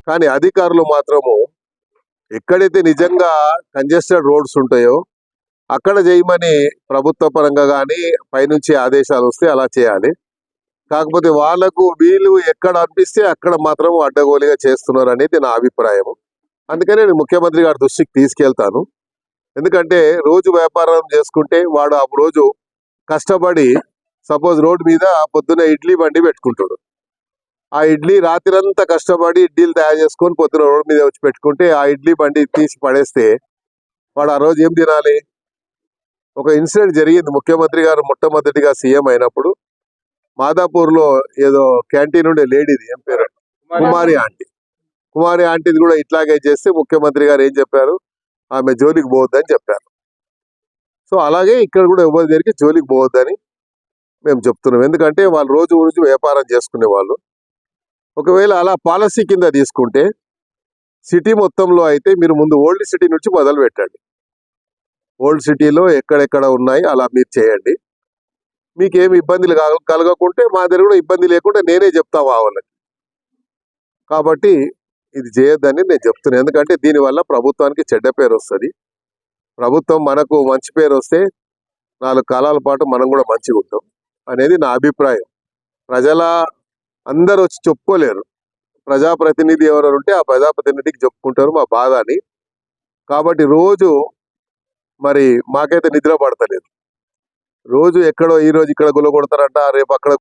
కానీ అధికారులు మాత్రము ఎక్కడైతే నిజంగా కంజెస్టెడ్ రోడ్స్ ఉంటాయో అక్కడ చేయమని ప్రభుత్వ పరంగా కానీ పైనుంచి ఆదేశాలు వస్తే అలా చేయాలి. కాకపోతే వీళ్ళు ఎక్కడ అనిపిస్తే అక్కడ మాత్రం అడ్డగోలుగా చేస్తున్నారు అనేది నా అభిప్రాయం. అందుకనే నేను ముఖ్యమంత్రి గారి దృష్టికి తీసుకెళ్తాను. ఎందుకంటే రోజు వ్యాపారం చేసుకుంటే వాడు ఆ రోజు కష్టపడి సపోజ్ రోడ్డు మీద పొద్దున్న ఇడ్లీ బండి పెట్టుకుంటాడు. ఆ ఇడ్లీ రాత్రంతా కష్టపడి ఇడ్లీలు తయారు చేసుకొని పొద్దున రోడ్డు మీద వచ్చి పెట్టుకుంటే ఆ ఇడ్లీ బండి తీసి పడేస్తే వాడు ఆ రోజు ఏం తినాలి? ఒక ఇన్సిడెంట్ జరిగింది. ముఖ్యమంత్రి గారు మొట్టమొదటిగా సీఎం అయినప్పుడు మాదాపూర్లో ఏదో క్యాంటీన్ ఉండే లేడీది, ఏం పేరు, కుమారి ఆంటీది కూడా ఇట్లాగే చేస్తే ముఖ్యమంత్రి గారు ఏం చెప్పారు? ఆమె జోలికి పోవద్దని చెప్పారు. సో అలాగే ఇక్కడ కూడా ఎవరి దగ్గరికి జోలికి పోవద్దని మేము చెప్తున్నాం. ఎందుకంటే వాళ్ళు రోజు వ్యాపారం చేసుకునే వాళ్ళు. ఒకవేళ అలా పాలసీ కింద తీసుకుంటే సిటీ మొత్తంలో అయితే మీరు ముందు ఓల్డ్ సిటీ నుంచి మొదలు పెట్టండి. ఓల్డ్ సిటీలో ఎక్కడెక్కడ ఉన్నాయి అలా మీరు చేయండి. మీకేమి ఇబ్బందులు కలగకుంటే మా దగ్గర కూడా ఇబ్బంది లేకుండా నేనే చెప్తా వాళ్ళకి. కాబట్టి ఇది చేయొద్దని నేను చెప్తున్నాను. ఎందుకంటే దీనివల్ల ప్రభుత్వానికి చెడ్డ పేరు వస్తుంది. ప్రభుత్వం మనకు మంచి పేరు వస్తే 4 కాలాల పాటు మనం కూడా మంచిగా ఉంటాం అనేది నా అభిప్రాయం. అందరూ వచ్చి చెప్పుకోలేరు. ప్రజాప్రతినిధి ఎవరు ఉంటే ఆ ప్రజాప్రతినిధికి చెప్పుకుంటారు మా బాధ అని. కాబట్టి రోజు మరి మాకైతే నిద్ర పడతలేదు. రోజు ఎక్కడో ఈ రోజు ఇక్కడ గుల్ల కొడతారంట, రేపు అక్కడ